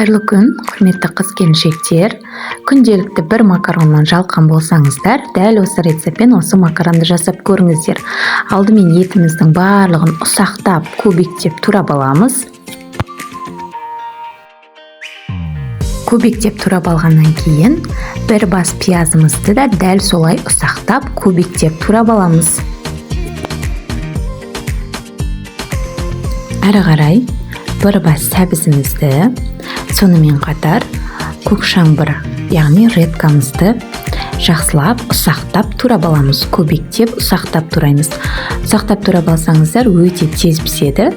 Қайырлы күн, құрметті қыз-келіншектер. Күнделікті бір макароннан жалқан болсаңыздар, дәл осы рецептпен осы макаронды жасап көріңіздер. Алдымен етіміздің барлығын ұсақтап, кубиктеп турап аламыз. Кубиктеп турап алғаннан кейін, бір бас пиязымызды да дәл солай ұсақтап, кубиктеп турап аламыз. Әрі қарай бір бас сәбізімізді, сонымен қатар көк шаңбыр, яғни редкамызды жақсылап ұсақтап турап аламыз. Кубиктеп ұсақтап тураймыз. Ұсақтап турап алсаңыздар өте тез піседі.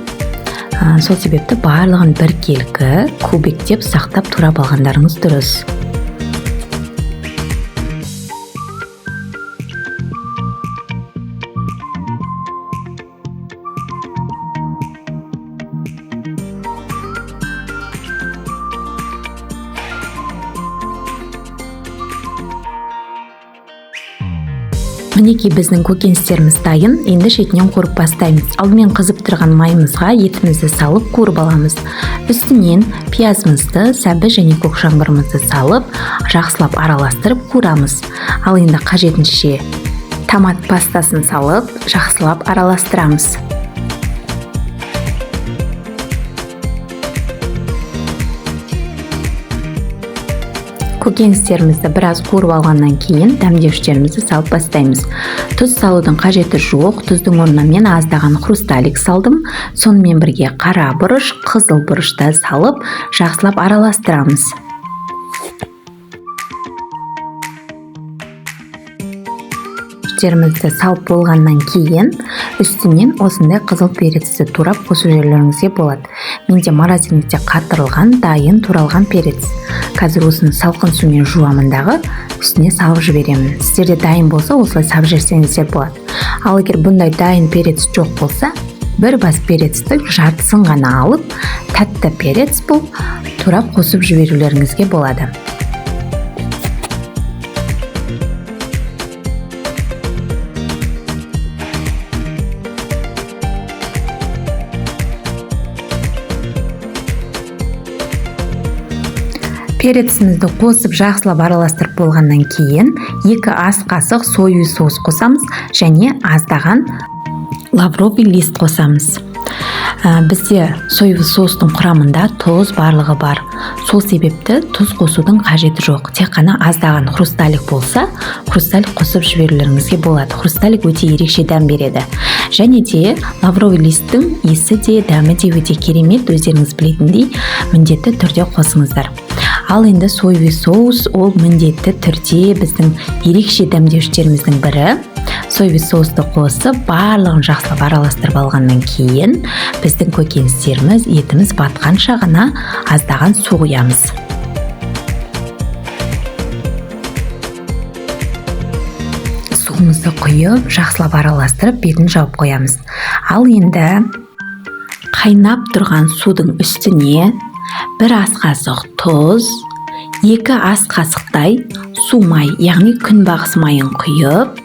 Сол себепті барлығын біркелкі кубиктеп ұсақтап турап алғандарыңыз дұрыс. Мінекей біздің көкөністеріміз дайын, енді шетінен қуырып бастаймыз. Алдымен қызып тұрған майымызға етімізді салып қуырып аламыз. Үстінен пиязымызды, сәбіз және көк шаңбырымызды салып, жақсылап араластырып қуырамыз. Ал енді қажетінше томат пастасын салып, жақсылап араластырамыз. Көкөністерімізді біраз қуырып алғаннан кейін дәмдеуіштерімізді салып бастаймыз. Тұз салудың қажеті жоқ. Тұздың орнына мен аздаған хрусталик салдым. Сонымен бірге қара бұрыш, қызыл бұрышты салып, жақсылап араластырамыз. Терімізді салып болғаннан кейін үстінен осындай қызыл перецті турап қосып жіберулеріңізге болады. Менде морозильникте қатырылған дайын туралған перец. Қазір осыны салқын сумен жуамын дағы, үстіне салып жіберемін. Сіздерде дайын болса, осылай салып жіберсеңіздер болады. Ал егер бұндай дайын перец жоқ болса, бір бас перецті жартысын ғана алып, тәтті перец бұл турап қосып жіберулеріңізге болады. Перецімізді қосып жақсылап араластырып болғаннан кейін 2 ас қасық соевый соус қосамыз және аздаған лавровый лист қосамыз. Бізде соевый соустың құрамында тұз барлығы бар. Сол себепті тұз қосудың қажеті жоқ. Тек қана аздаған хрусталик болса, хрусталик қосып жіберулеріңізге болады. Хрусталик өте ерекше дәм береді. Және де лавровый листтің иісі де, дәмі де өте керемет, өздеріңіз білетіндей міндетті түрде қосыңыздар. Ал енді соевый соус ол міндетті түрде біздің ерекше дәмдеуіштеріміздің бірі. Соевый соусты қосып, барлығын жақсылап араластырып алғаннан кейін, біздің көкөністеріміз, етіміз батқанша ғана аздаған су құямыз. Суымызды құйып, жақсылап араластырып, бетін жауып қоямыз. Ал енді қайнап тұрған судың үстіне 1 ас қасық тұз, 2 ас қасықтай су май, яғни күнбағыс майын құйып,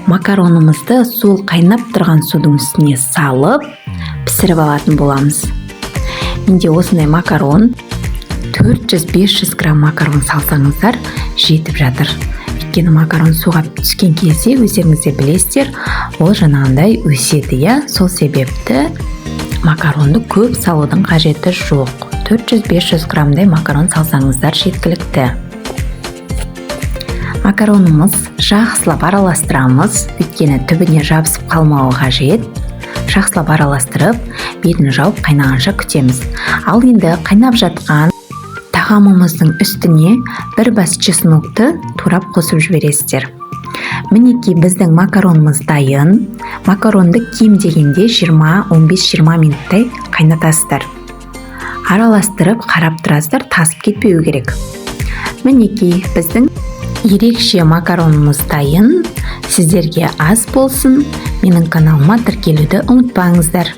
макаронымызды сол қайнап тұрған судың үстіне салып, пісіріп алатын боламыз. Менде осындай макарон, 400-500 грамм макарон салсаңыздар, жетіп жатыр. Өйткені макарон суға түскен кезде өздеріңізде білесіздер, ол жаңағындай өседі, сол себепті макаронды көп салудың қажеті жоқ. 400-500 граммдай макарон салсаңыздар жеткілікті. Макаронымыз жақсылап араластырамыз, өйткені түбіне жабысып қалмауы қажет. Жақсылап араластырып, бетін жауып қайнағанша күтеміз. Ал енді қайнап жатқан тағамымыздың үстіне 1 бас чеснокты турап қосып жібересіздер. Мінекей біздің макаронымыз дайын. Макаронды кем дегенде 15-20 минуттай қайнатасыздар. Араластырып, қарап тұрасыздар, тасып кетпеу керек. Мінекей біздің ерекше макаронымыз дайын. Сіздерге ас болсын. Менің каналыма тіркелуді ұмытпаңыздар.